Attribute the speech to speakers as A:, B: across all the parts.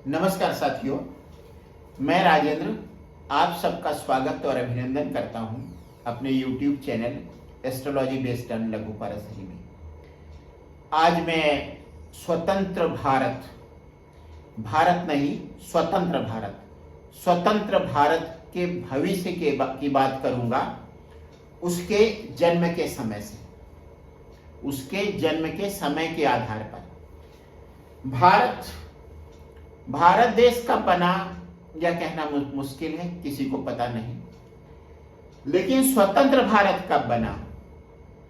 A: नमस्कार साथियों, मैं राजेंद्र आप सबका स्वागत और अभिनंदन करता हूं अपने YouTube channel astrology based on लघु पारसरी में। आज मैं स्वतंत्र भारत नहीं, स्वतंत्र भारत के भविष्य की बात करूंगा। उसके जन्म के समय के आधार पर भारत देश कब बना यह कहना मुश्किल है, किसी को पता नहीं। लेकिन स्वतंत्र भारत कब बना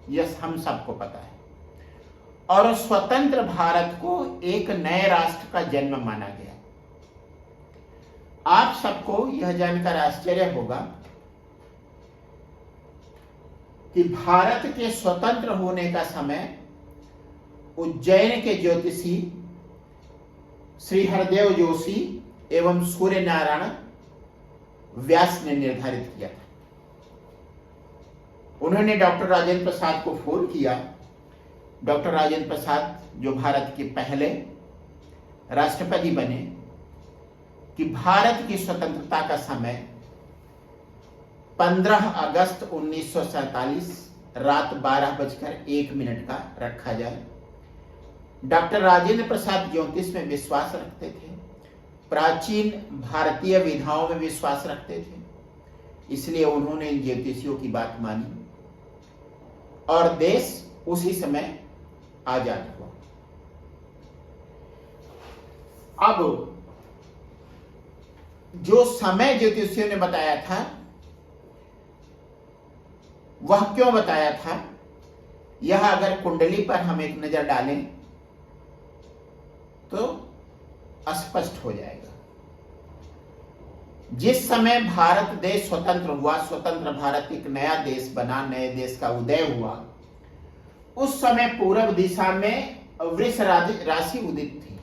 A: यह हम सबको पता है। और स्वतंत्र भारत को एक नए राष्ट्र का जन्म माना गया। आप सबको यह जानकर आश्चर्य होगा कि भारत के स्वतंत्र होने का समय उज्जैन के ज्योतिषी श्री हरदेव जोशी एवं सूर्य नारायण व्यास ने निर्धारित किया था। उन्होंने डॉक्टर राजेंद्र प्रसाद को फोन किया। डॉक्टर राजेंद्र प्रसाद जो भारत के पहले राष्ट्रपति बने, कि भारत की स्वतंत्रता का समय 15 अगस्त 1947 रात 12:01 का रखा जाए। डॉक्टर राजेंद्र प्रसाद ज्योतिष में विश्वास रखते थे, प्राचीन भारतीय विधाओं में विश्वास रखते थे, इसलिए उन्होंने इन ज्योतिषियों की बात मानी और देश उसी समय आजाद हुआ। अब जो समय ज्योतिषियों ने बताया था वह क्यों बताया था, यह अगर कुंडली पर हम एक नजर डालें तो स्पष्ट हो जाएगा। जिस समय भारत देश स्वतंत्र हुआ, स्वतंत्र भारत एक नया देश बना, नए देश का उदय हुआ, उस समय पूर्व दिशा में वृष राशि उदित थी।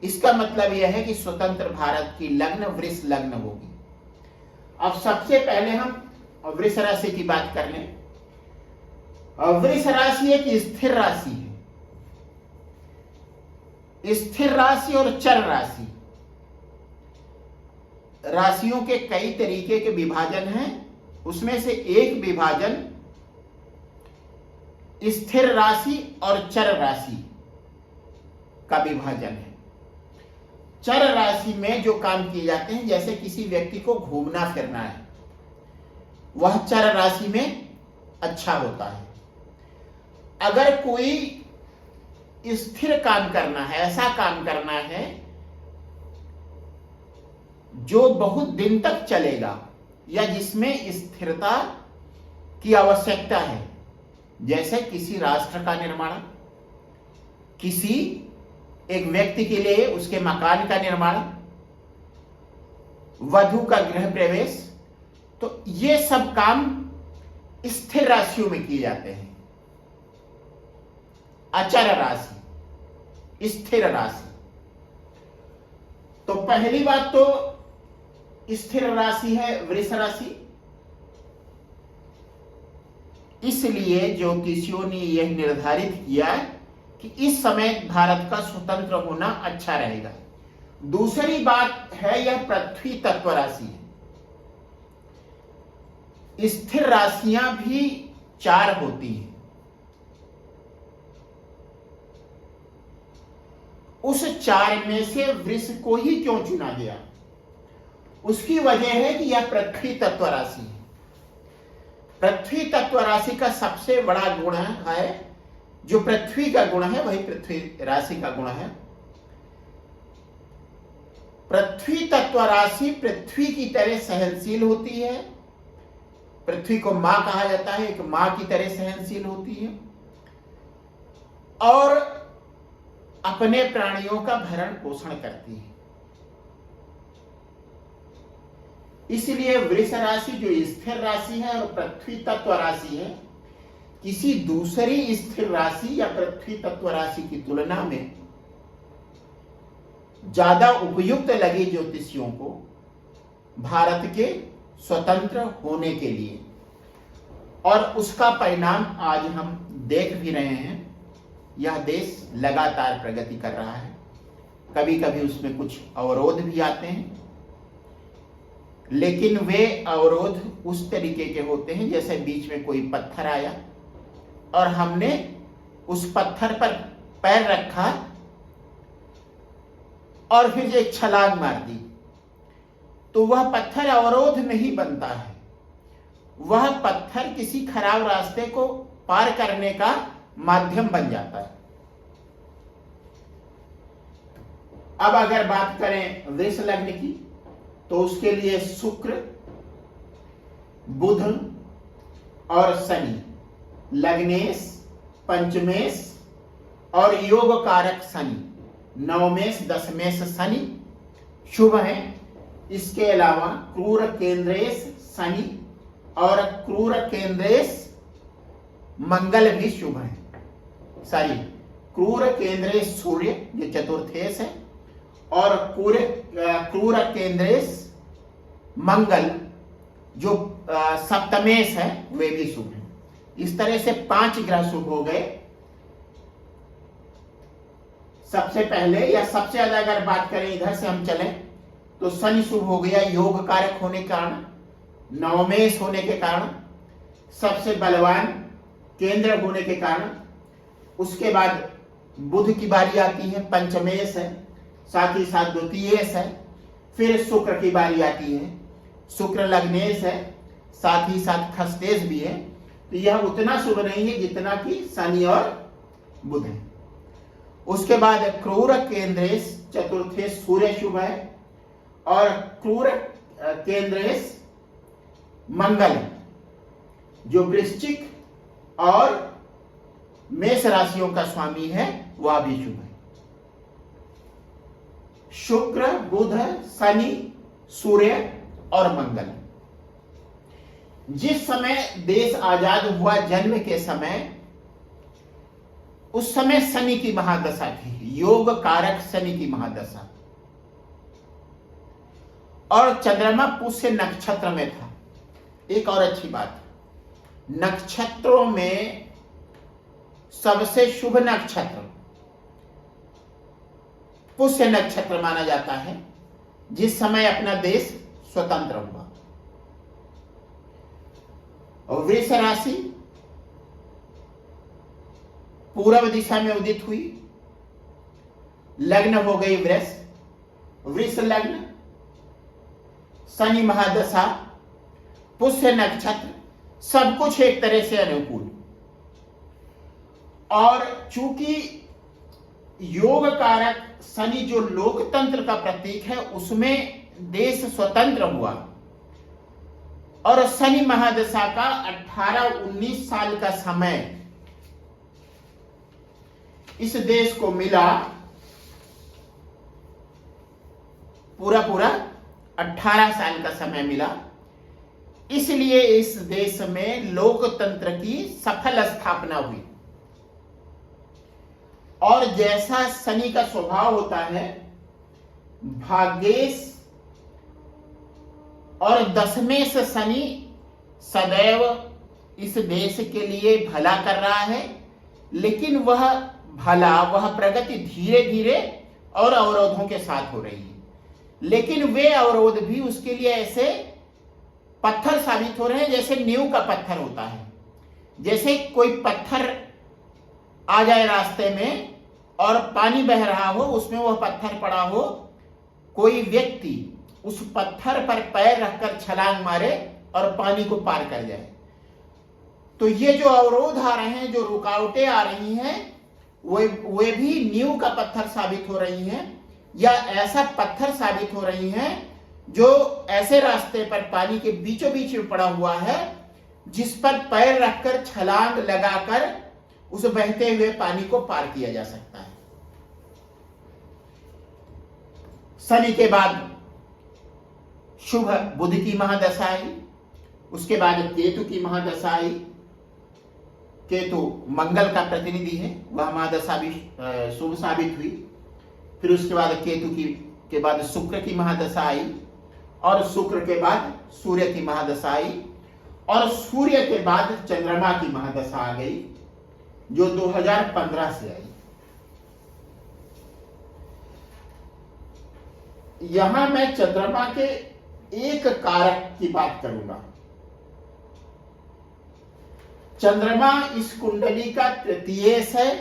A: इसका मतलब यह है कि स्वतंत्र भारत की लग्न वृष लग्न होगी। अब सबसे पहले हम वृष राशि की बात कर लें। वृष राशि एक स्थिर राशि है। स्थिर राशि और चर राशि, राशियों के कई तरीके के विभाजन हैं। उसमें से एक विभाजन स्थिर राशि और चर राशि का विभाजन है। चर राशि में जो काम किए जाते हैं, जैसे किसी व्यक्ति को घूमना फिरना है, वह चर राशि में अच्छा होता है। अगर कोई स्थिर काम करना है, ऐसा काम करना है जो बहुत दिन तक चलेगा या जिसमें स्थिरता की आवश्यकता है, जैसे किसी राष्ट्र का निर्माण, किसी एक व्यक्ति के लिए उसके मकान का निर्माण, वधू का गृह प्रवेश, तो ये सब काम स्थिर राशियों में किए जाते हैं। अचर राशि, स्थिर राशि। तो पहली बात तो स्थिर राशि है वृष राशि। इसलिए ज्योतिषियों ने यह निर्धारित किया कि इस समय भारत का स्वतंत्र होना अच्छा रहेगा। दूसरी बात है, यह पृथ्वी तत्व राशि है। स्थिर राशियां भी 4 होती हैं। उस 4 में से वृष को ही क्यों चुना गया? उसकी वजह है कि यह पृथ्वी तत्व राशि है। पृथ्वी तत्व राशि का सबसे बड़ा गुण है, जो पृथ्वी का गुण है वही पृथ्वी राशि का गुण है। पृथ्वी तत्व राशि पृथ्वी की तरह सहनशील होती है। पृथ्वी को मां कहा जाता है, एक मां की तरह सहनशील होती है और अपने प्राणियों का भरण पोषण करती है। इसलिए वृष राशि जो स्थिर राशि है और पृथ्वी तत्व राशि है, किसी दूसरी स्थिर राशि या पृथ्वी तत्व राशि की तुलना में ज्यादा उपयुक्त लगी ज्योतिषियों को भारत के स्वतंत्र होने के लिए। और उसका परिणाम आज हम देख भी रहे हैं। यह देश लगातार प्रगति कर रहा है। कभी कभी उसमें कुछ अवरोध भी आते हैं, लेकिन वे अवरोध उस तरीके के होते हैं जैसे बीच में कोई पत्थर आया और हमने उस पत्थर पर पैर रखा और फिर एक छलांग मार दी, तो वह पत्थर अवरोध नहीं बनता है, वह पत्थर किसी खराब रास्ते को पार करने का माध्यम बन जाता है। अब अगर बात करें वृष लग्न की, तो उसके लिए शुक्र, बुध और शनि, लग्नेश, पंचमेश और योग कारक शनि, नवमेश, दशमेश शनि शुभ है। इसके अलावा क्रूर केंद्रेश शनि और क्रूर केंद्रेश मंगल भी शुभ है। क्रूर केंद्रेश सूर्य जो चतुर्थेश है और क्रूर केंद्रेश मंगल जो सप्तमेश है वे भी शुभ है। इस तरह से 5 ग्रह शुभ हो गए। सबसे पहले या सबसे ज्यादा अगर बात करें इधर से हम चलें तो शनि शुभ हो गया योग कारक होने के कारण, नवमेश होने के कारण, सबसे बलवान केंद्र होने के कारण। उसके बाद बुध की बारी आती है, पंचमेश है, साथ ही साथ द्वितीयेश है। फिर शुक्र की बारी आती है, शुक्र लग्नेश है, साथ ही साथ खस्तेश भी है। तो यह उतना शुभ नहीं है जितना कि शनि और बुध है। उसके बाद क्रूर केंद्रेश चतुर्थेश सूर्य शुभ है और क्रूर केंद्रेश मंगल जो वृश्चिक और मेष राशियों का स्वामी है वह भी शुभ है। शुक्र, बुध, शनि, सूर्य और मंगल। जिस समय देश आजाद हुआ जन्म के समय, उस समय शनि की महादशा थी, योग कारक शनि की महादशा, और चंद्रमा पुष्य नक्षत्र में था। एक और अच्छी बात, नक्षत्रों में सबसे शुभ नक्षत्र पुष्य नक्षत्र माना जाता है, जिस समय अपना देश स्वतंत्र हुआ। और वृष राशि पूर्व दिशा में उदित हुई, लग्न हो गई वृष, वृष लग्न, शनि महादशा, पुष्य नक्षत्र, सब कुछ एक तरह से अनुकूल। और चूंकि योग कारक शनि जो लोकतंत्र का प्रतीक है, उसमें देश स्वतंत्र हुआ और शनि महादशा का 18-19 साल का समय इस देश को मिला। पूरा 18 साल का समय मिला, इसलिए इस देश में लोकतंत्र की सफल स्थापना हुई। और जैसा शनि का स्वभाव होता है, भाग्येश और दशमेश शनि सदैव इस देश के लिए भला कर रहा है, लेकिन वह भला, वह प्रगति धीरे धीरे और अवरोधों के साथ हो रही है। लेकिन वे अवरोध भी उसके लिए ऐसे पत्थर साबित हो रहे हैं जैसे नींव का पत्थर होता है। जैसे कोई पत्थर आ जाए रास्ते में और पानी बह रहा हो, उसमें वह पत्थर पड़ा हो, कोई व्यक्ति उस पत्थर पर पैर रखकर छलांग मारे और पानी को पार कर जाए। तो ये जो अवरोध आ रहे हैं, जो रुकावटें आ रही हैं, वे भी नींव का पत्थर साबित हो रही हैं, या ऐसा पत्थर साबित हो रही हैं जो ऐसे रास्ते पर पानी के बीचों बीच में पड़ा हुआ है, जिस पर पैर रखकर छलांग लगाकर उस बहते हुए पानी को पार किया जा सकता है। शनि के बाद शुभ बुध की महादशा आई, उसके बाद केतु की महादशा आई। केतु मंगल का प्रतिनिधि है, वह महादशा भी शुभ साबित हुई। फिर उसके बाद केतु के बाद शुक्र की महादशा आई, और शुक्र के बाद सूर्य की महादशा आई, और सूर्य के बाद चंद्रमा की महादशा आ गई जो 2015 से आई। यहां मैं चंद्रमा के एक कारक की बात करूंगा। चंद्रमा इस कुंडली का तृतीयेश है,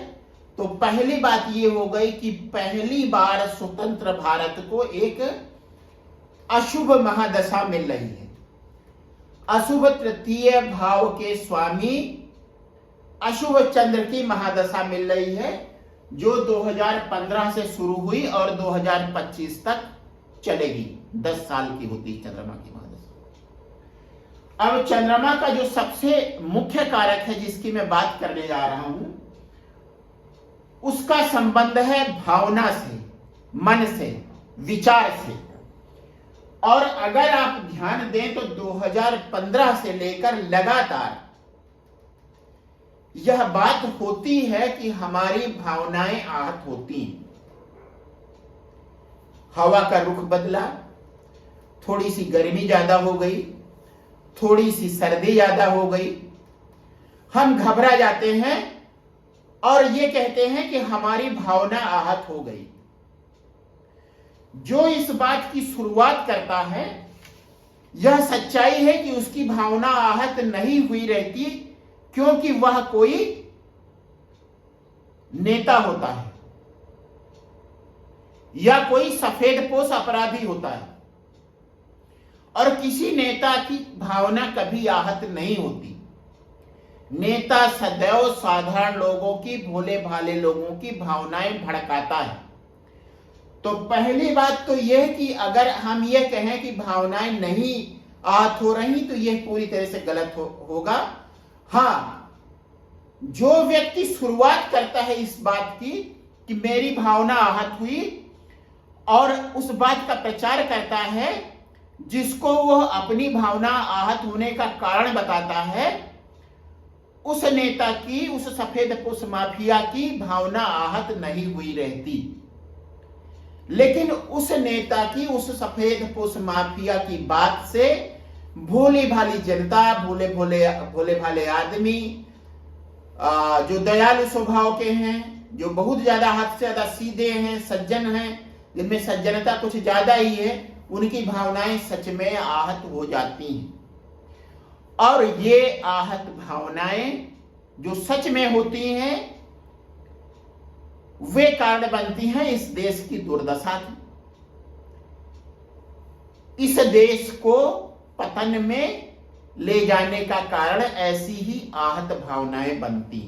A: तो पहली बात ये हो गई कि पहली बार स्वतंत्र भारत को एक अशुभ महादशा मिल रही है। अशुभ तृतीय भाव के स्वामी अशुभ चंद्र की महादशा मिल रही है, जो 2015 से शुरू हुई और 2025 तक चलेगी। 10 साल की होती है चंद्रमा की महादशा। अब चंद्रमा का जो सबसे मुख्य कारक है जिसकी मैं बात करने जा रहा हूं, उसका संबंध है भावना से, मन से, विचार से। और अगर आप ध्यान दें तो 2015 से लेकर लगातार यह बात होती है कि हमारी भावनाएं आहत होती हैं। हवा का रुख बदला, थोड़ी सी गर्मी ज्यादा हो गई, थोड़ी सी सर्दी ज्यादा हो गई, हम घबरा जाते हैं और ये कहते हैं कि हमारी भावना आहत हो गई। जो इस बात की शुरुआत करता है, यह सच्चाई है कि उसकी भावना आहत नहीं हुई रहती, क्योंकि वह कोई नेता होता है या कोई सफेदपोश अपराधी होता है, और किसी नेता की भावना कभी आहत नहीं होती। नेता सदैव साधारण लोगों की, भोले भाले लोगों की भावनाएं भड़काता है। तो पहली बात तो यह कि अगर हम ये कहें कि भावनाएं नहीं आहत हो रही, तो यह पूरी तरह से गलत होगा। हाँ, जो व्यक्ति शुरुआत करता है इस बात की कि मेरी भावना आहत हुई, और उस बात का प्रचार करता है, जिसको वह अपनी भावना आहत होने का कारण बताता है, उस नेता की, उस सफेदपोश माफिया की भावना आहत नहीं हुई रहती। लेकिन उस नेता की, उस सफेदपोश माफिया की बात से भोली भाली जनता, भोले भाले आदमी, जो दयालु स्वभाव के हैं, जो बहुत ज्यादा हद से ज्यादा सीधे हैं, सज्जन हैं, जिनमें सज्जनता कुछ ज्यादा ही है, उनकी भावनाएं सच में आहत हो जाती हैं। और ये आहत भावनाएं जो सच में होती हैं, वे कारण बनती हैं इस देश की दुर्दशा की। इस देश को पतन में ले जाने का कारण ऐसी ही आहत भावनाएं बनती।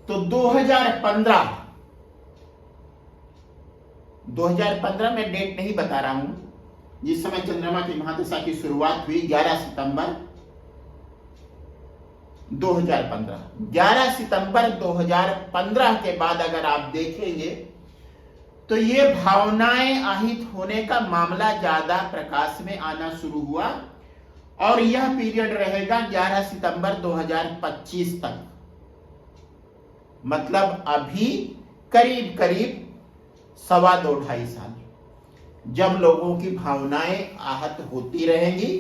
A: तो 2015 में डेट नहीं बता रहा हूं, जिस समय चंद्रमा की महादशा की शुरुआत हुई 11 सितंबर 2015। 11 सितंबर 2015 के बाद अगर आप देखेंगे तो ये भावनाएं आहित होने का मामला ज्यादा प्रकाश में आना शुरू हुआ, और यह पीरियड रहेगा 11 सितंबर 2025 तक। मतलब अभी करीब करीब 2.25 साल, जब लोगों की भावनाएं आहत होती रहेंगी,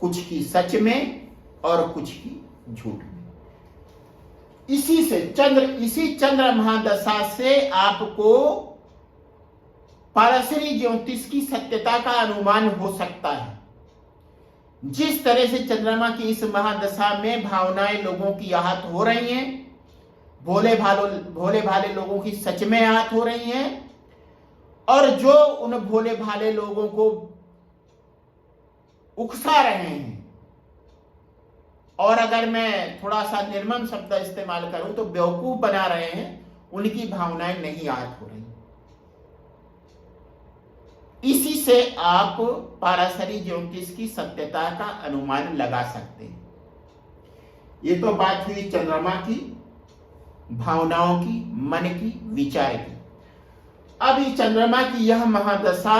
A: कुछ की सच में और कुछ की झूठ में। इसी चंद्र महादशा से आपको पारसरी ज्योतिष की सत्यता का अनुमान हो सकता है। जिस तरह से चंद्रमा की इस महादशा में भावनाएं लोगों की आहत हो रही हैं, भोले भाले लोगों की सच में आहत हो रही हैं, और जो उन भोले भाले लोगों को उकसा रहे हैं, और अगर मैं थोड़ा सा निर्मम शब्द इस्तेमाल करूं तो बेवकूफ बना रहे हैं, उनकी भावनाएं नहीं आहत हो रही। इसी से आप पाराशरी ज्योतिष की सत्यता का अनुमान लगा सकते हैं। ये तो बात हुई चंद्रमा की, भावनाओं की, मन की, विचार की। अब ये चंद्रमा की यह महादशा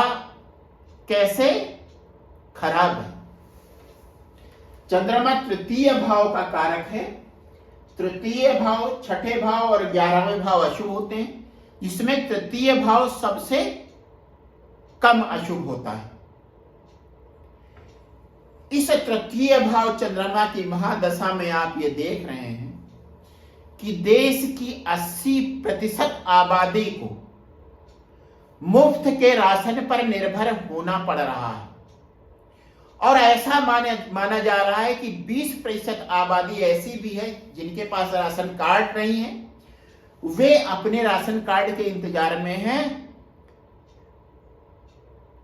A: कैसे खराब है? चंद्रमा तृतीय भाव का कारक है। तृतीय भाव, छठे भाव और 11वें भाव अशुभ होते हैं, जिसमें तृतीय भाव सबसे कम अशुभ होता है। इस तृतीय भाव चंद्रमा की महादशा में आप ये देख रहे हैं कि देश की 80% आबादी को मुफ्त के राशन पर निर्भर होना पड़ रहा है। और ऐसा माना जा रहा है कि 20% आबादी ऐसी भी है जिनके पास राशन कार्ड नहीं है, वे अपने राशन कार्ड के इंतजार में हैं।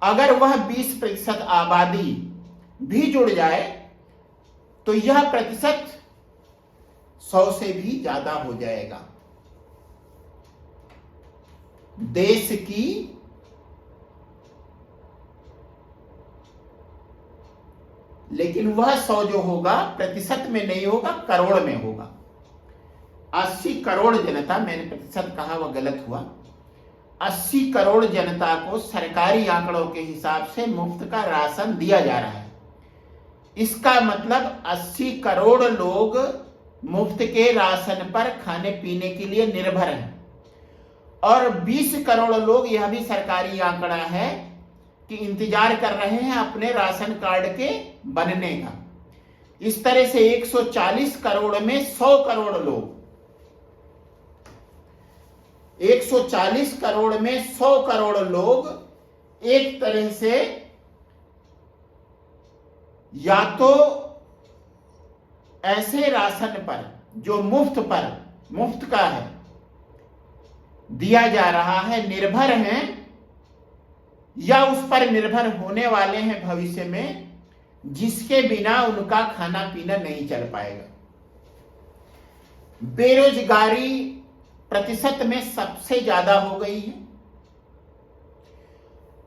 A: अगर वह 20% आबादी भी जुड़ जाए तो यह प्रतिशत 100 से भी ज्यादा हो जाएगा। देश की लेकिन वह 100 जो होगा प्रतिशत में नहीं होगा, करोड़ में होगा। 80 करोड़ जनता, मैंने प्रतिशत कहा वह गलत हुआ, 80 करोड़ जनता को सरकारी आंकड़ों के हिसाब से मुफ्त का राशन दिया जा रहा है। इसका मतलब 80 करोड़ लोग मुफ्त के राशन पर खाने पीने के लिए निर्भर हैं। और 20 करोड़ लोग, यह भी सरकारी आंकड़ा है, कि इंतजार कर रहे हैं अपने राशन कार्ड के बनने का। इस तरह से 140 करोड़ में 100 करोड़ लोग, 140 करोड़ में 100 करोड़ लोग एक तरह से या तो ऐसे राशन पर जो मुफ्त का है दिया जा रहा है निर्भर हैं, या उस पर निर्भर होने वाले हैं भविष्य में, जिसके बिना उनका खाना पीना नहीं चल पाएगा। बेरोजगारी प्रतिशत में सबसे ज्यादा हो गई है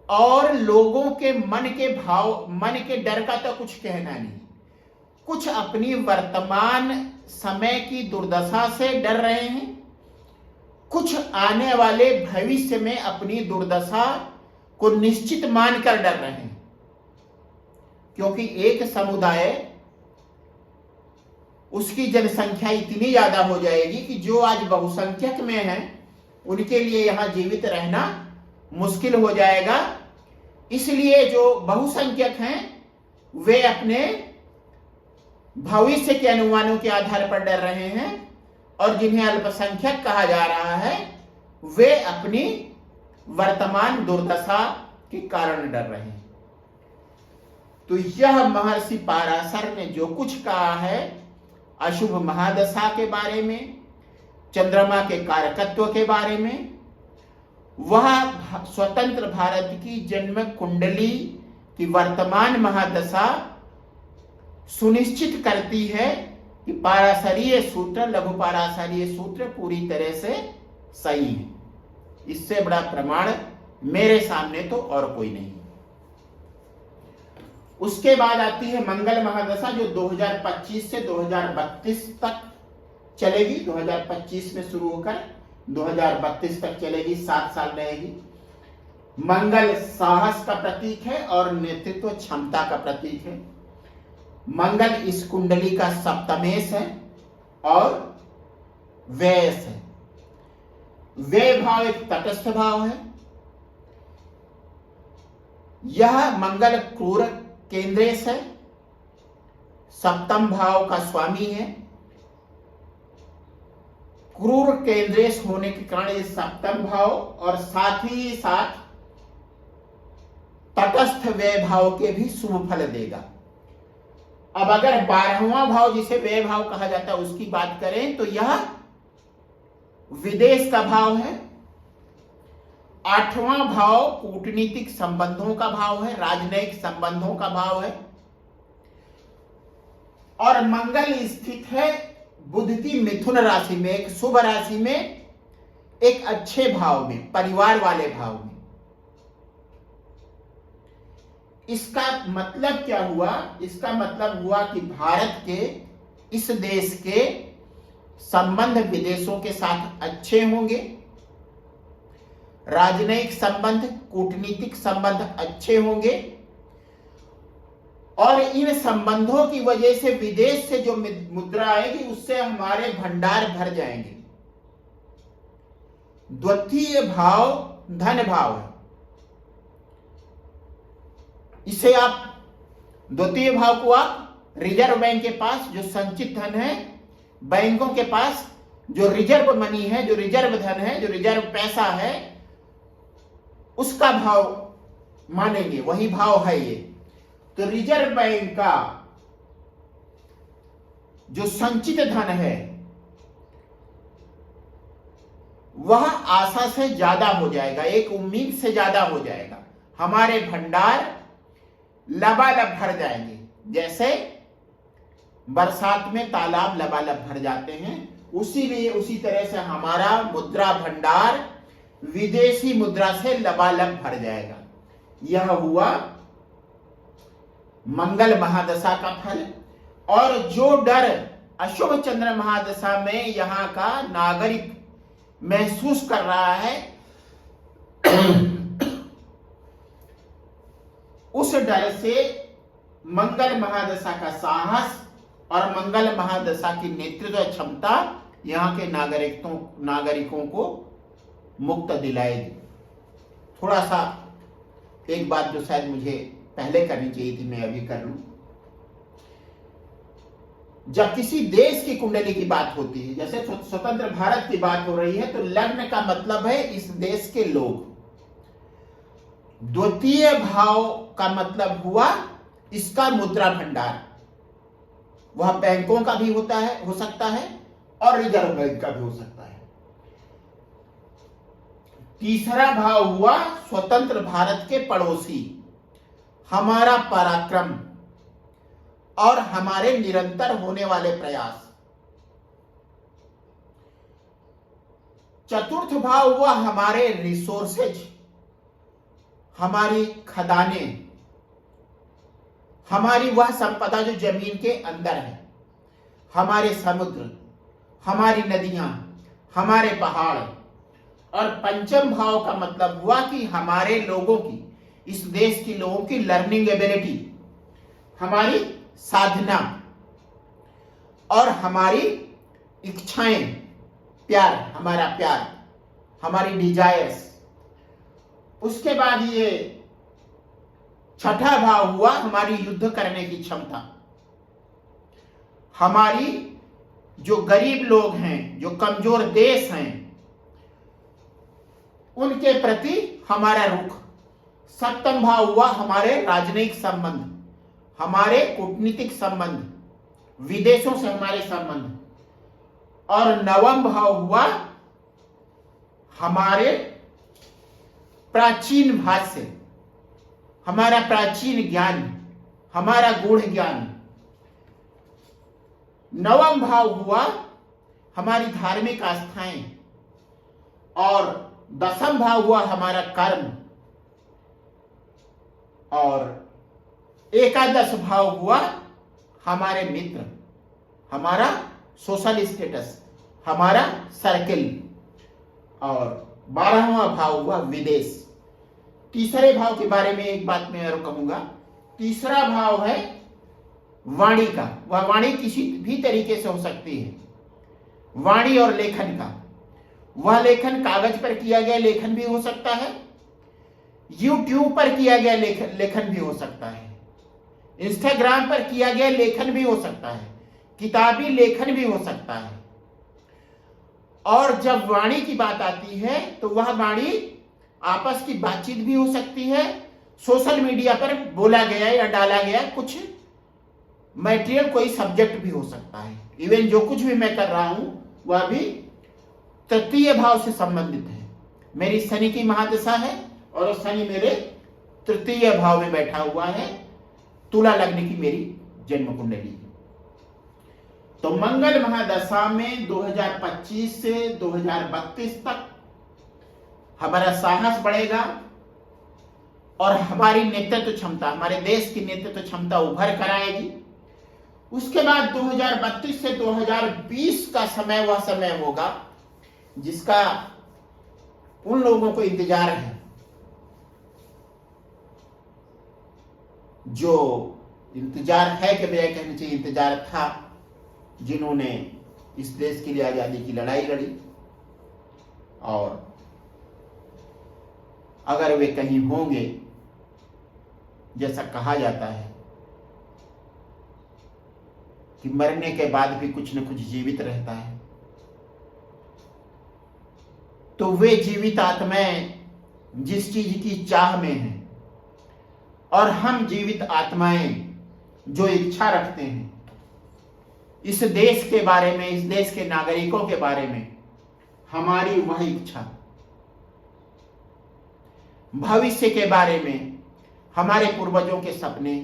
A: और लोगों के मन के डर का तो कुछ कहना नहीं। कुछ अपनी वर्तमान समय की दुर्दशा से डर रहे हैं, कुछ आने वाले भविष्य में अपनी दुर्दशा को निश्चित मानकर डर रहे हैं। क्योंकि एक समुदाय, उसकी जनसंख्या इतनी ज्यादा हो जाएगी कि जो आज बहुसंख्यक में है उनके लिए यहां जीवित रहना मुश्किल हो जाएगा। इसलिए जो बहुसंख्यक हैं वे अपने भविष्य के अनुमानों के आधार पर डर रहे हैं, और जिन्हें अल्पसंख्यक कहा जा रहा है वे अपनी वर्तमान दुर्दशा के कारण डर रहे हैं। तो यह महर्षि पाराशर ने जो कुछ कहा है अशुभ महादशा के बारे में, चंद्रमा के कारकत्व के बारे में, वह स्वतंत्र भारत की जन्म कुंडली की वर्तमान महादशा सुनिश्चित करती है कि पाराशरीय सूत्र, लघु पाराशरीय सूत्र पूरी तरह से सही है। इससे बड़ा प्रमाण मेरे सामने तो और कोई नहीं। उसके बाद आती है मंगल महादशा, जो 2025 से 2032 तक चलेगी। 2025 में शुरू होकर 2032 तक चलेगी, 7 साल रहेगी। मंगल साहस का प्रतीक है और नेतृत्व क्षमता का प्रतीक है। मंगल इस कुंडली का सप्तमेश है और व्ययस है। व्यय भाव एक तटस्थ भाव है। यह मंगल क्रूर केंद्रेश है, सप्तम भाव का स्वामी है। क्रूर केंद्रेश होने के कारण ये सप्तम भाव और साथ ही साथ तटस्थ व्यय भाव के भी शुभ फल देगा। अब अगर 12वां भाव, जिसे व्यय भाव कहा जाता है, उसकी बात करें तो यह विदेश का भाव है। 8वां भाव कूटनीतिक संबंधों का भाव है, राजनयिक संबंधों का भाव है। और मंगल स्थित है बुध की मिथुन राशि में, एक शुभ राशि में, एक अच्छे भाव में, परिवार वाले भाव में। इसका मतलब क्या हुआ? इसका मतलब हुआ कि भारत के, इस देश के संबंध विदेशों के साथ अच्छे होंगे, राजनयिक संबंध, कूटनीतिक संबंध अच्छे होंगे, और इन संबंधों की वजह से विदेश से जो मुद्रा आएगी उससे हमारे भंडार भर जाएंगे। द्वितीय भाव धन भाव है। इसे आप, द्वितीय भाव को आप रिजर्व बैंक के पास जो संचित धन है, बैंकों के पास जो रिजर्व मनी है, जो रिजर्व धन है, जो रिजर्व पैसा है, उसका भाव मानेंगे, वही भाव है ये। तो रिजर्व बैंक का जो संचित धन है वह आशा से ज्यादा हो जाएगा, एक उम्मीद से ज्यादा हो जाएगा। हमारे भंडार लबालब भर जाएंगे, जैसे बरसात में तालाब लबालब भर जाते हैं, उसी तरह से हमारा मुद्रा भंडार विदेशी मुद्रा से लबालब भर जाएगा। यह हुआ मंगल महादशा का फल। और जो डर अशुभ चंद्र महादशा में यहाँ का नागरिक महसूस कर रहा है उस डर से मंगल महादशा का साहस और मंगल महादशा की नेतृत्व क्षमता यहाँ के नागरिकों को मुक्त दिलाएगी। थोड़ा सा एक बात जो शायद मुझे पहले करनी चाहिए थी, मैं अभी कर लूं। जब किसी देश की कुंडली की बात होती है, जैसे स्वतंत्र भारत की बात हो रही है, तो लग्न का मतलब है इस देश के लोग। द्वितीय भाव का मतलब हुआ इसका मुद्रा भंडार, वह बैंकों का भी हो सकता है और रिजर्व बैंक का भी हो सकता है। तीसरा भाव हुआ स्वतंत्र भारत के पड़ोसी, हमारा पराक्रम और हमारे निरंतर होने वाले प्रयास। चतुर्थ भाव हुआ हमारे रिसोर्सेज, हमारी खदानें, हमारी वह संपदा जो जमीन के अंदर है, हमारे समुद्र, हमारी नदियां, हमारे पहाड़। और पंचम भाव का मतलब हुआ कि हमारे लोगों की, इस देश के लोगों की लर्निंग एबिलिटी, हमारी साधना और हमारी इच्छाएं, प्यार, हमारा प्यार, हमारी डिजायर्स। उसके बाद ये छठा भाव हुआ हमारी युद्ध करने की क्षमता, हमारी जो गरीब लोग हैं, जो कमजोर देश हैं, उनके प्रति हमारा रुख। सप्तम भाव हुआ हमारे राजनयिक संबंध, हमारे कूटनीतिक संबंध, विदेशों से हमारे संबंध। और नवम भाव हुआ हमारे प्राचीन भाष्य, हमारा प्राचीन ज्ञान, हमारा गूढ़ ज्ञान। नवम भाव हुआ हमारी धार्मिक आस्थाएं और दसम भाव हुआ हमारा कर्म और एकादश भाव हुआ हमारे मित्र, हमारा सोशल स्टेटस, हमारा सर्किल। और 12वां भाव हुआ विदेश। तीसरे भाव के बारे में एक बात मैं और कहूंगा। तीसरा भाव है वाणी का। वह वाणी किसी भी तरीके से हो सकती है, वाणी और लेखन का। वह लेखन कागज पर किया गया लेखन भी हो सकता है, यूट्यूब पर किया गया लेखन भी हो सकता है, इंस्टाग्राम पर किया गया लेखन भी हो सकता है, किताबी लेखन भी हो सकता है। और जब वाणी की बात आती है तो वह वाणी आपस की बातचीत भी हो सकती है, सोशल मीडिया पर बोला गया या डाला गया कुछ मटेरियल, कोई सब्जेक्ट भी हो सकता है। इवन जो कुछ भी मैं कर रहा हूं वह भी तृतीय भाव से संबंधित है। मेरी शनि की महादशा है और शनि मेरे तृतीय भाव में बैठा हुआ है। तुला लग्न की मेरी जन्म कुंडली। तो मंगल महादशा में 2025 से 2032 तक हमारा साहस बढ़ेगा और हमारी नेतृत्व क्षमता, हमारे देश की नेतृत्व क्षमता उभर कर आएगी। उसके बाद 2032 से 2020 का समय वह समय होगा जिसका उन लोगों को इंतजार है जो इंतजार है कि बजाय कहना चाहिए इंतजार था, जिन्होंने इस देश के लिए आजादी की लड़ाई लड़ी। और अगर वे कहीं होंगे, जैसा कहा जाता है कि मरने के बाद भी कुछ न कुछ जीवित रहता है, तो वे जीवित आत्माएं जिस चीज की चाह में हैं, और हम जीवित आत्माएं जो इच्छा रखते हैं इस देश के बारे में, इस देश के नागरिकों के बारे में, हमारी वह इच्छा, भविष्य के बारे में हमारे पूर्वजों के सपने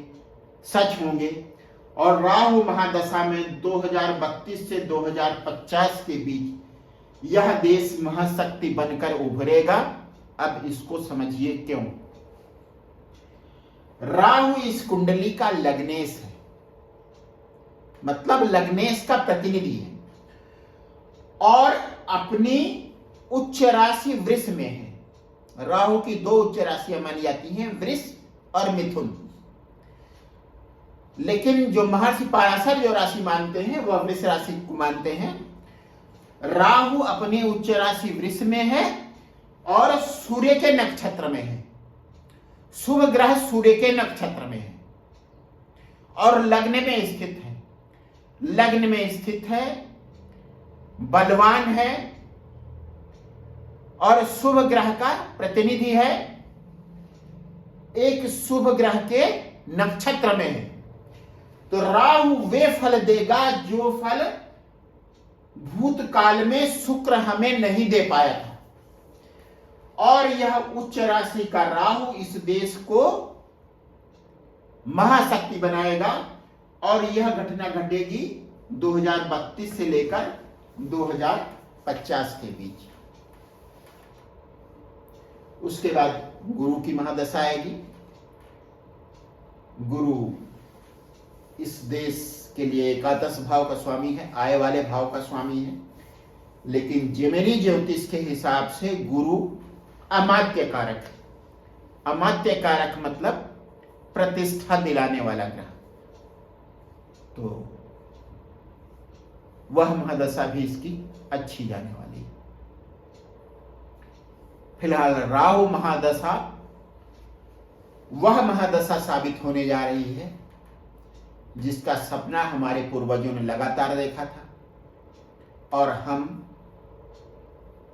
A: सच होंगे। और राहु महादशा में 2032 से 2050 के बीच यह देश महाशक्ति बनकर उभरेगा। अब इसको समझिए क्यों। राहु इस कुंडली का लग्नेश है, मतलब लग्नेश का प्रतिनिधि है, और अपनी उच्च राशि वृष में है। राहु की दो उच्च राशियां मानी जाती हैं, वृष और मिथुन। लेकिन जो महर्षि पराशर जो राशि मानते हैं वह वृष राशि को मानते हैं। राहु अपनी उच्च राशि वृष में है और सूर्य के नक्षत्र में है। शुभ ग्रह सूर्य के नक्षत्र में है और लग्न में स्थित है। लग्न में स्थित है, बलवान है और शुभ ग्रह का प्रतिनिधि है, एक शुभ ग्रह के नक्षत्र में है। तो राहु वे फल देगा जो फल भूतकाल में शुक्र हमें नहीं दे पाया था। और यह उच्च राशि का राहु इस देश को महाशक्ति बनाएगा और यह घटना घटेगी 2032 से लेकर 2050 के बीच। उसके बाद गुरु की महादशा आएगी। गुरु इस देश के लिए एकादश भाव का स्वामी है, आय वाले भाव का स्वामी है। लेकिन जेमिनी ज्योतिष के हिसाब से गुरु अमात्य कारक है। अमात्य कारक मतलब प्रतिष्ठा दिलाने वाला ग्रह। तो वह महादशा भी इसकी अच्छी जाने वाली है। फिलहाल राहु महादशा वह महादशा साबित होने जा रही है जिसका सपना हमारे पूर्वजों ने लगातार देखा था, और हम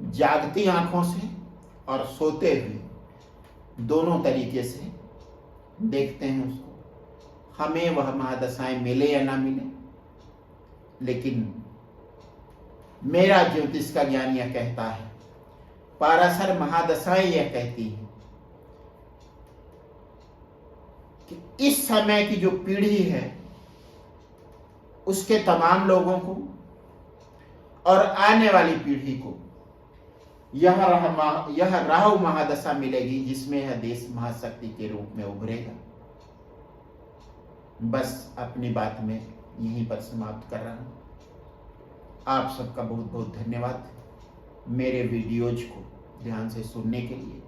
A: जागती आंखों से और सोते हुए दोनों तरीके से देखते हैं उसको। हमें वह महादशाएं मिले या ना मिले, लेकिन मेरा ज्योतिष का ज्ञान यह कहता है, पराशर महादशाएं यह कहती है कि इस समय की जो पीढ़ी है उसके तमाम लोगों को और आने वाली पीढ़ी को यह राहु महादशा मिलेगी जिसमें यह देश महाशक्ति के रूप में उभरेगा। बस अपनी बात में यहीं पर समाप्त कर रहा हूं। आप सबका बहुत बहुत धन्यवाद मेरे वीडियोज को ध्यान से सुनने के लिए।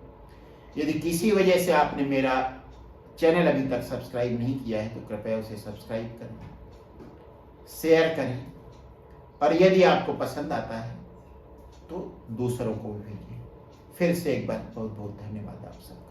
A: यदि किसी वजह से आपने मेरा चैनल अभी तक सब्सक्राइब नहीं किया है तो कृपया उसे सब्सक्राइब करें, शेयर करें, और यदि आपको पसंद आता है तो दूसरों को भी भेजिए। फिर से एक बार बहुत बहुत धन्यवाद आप सबका।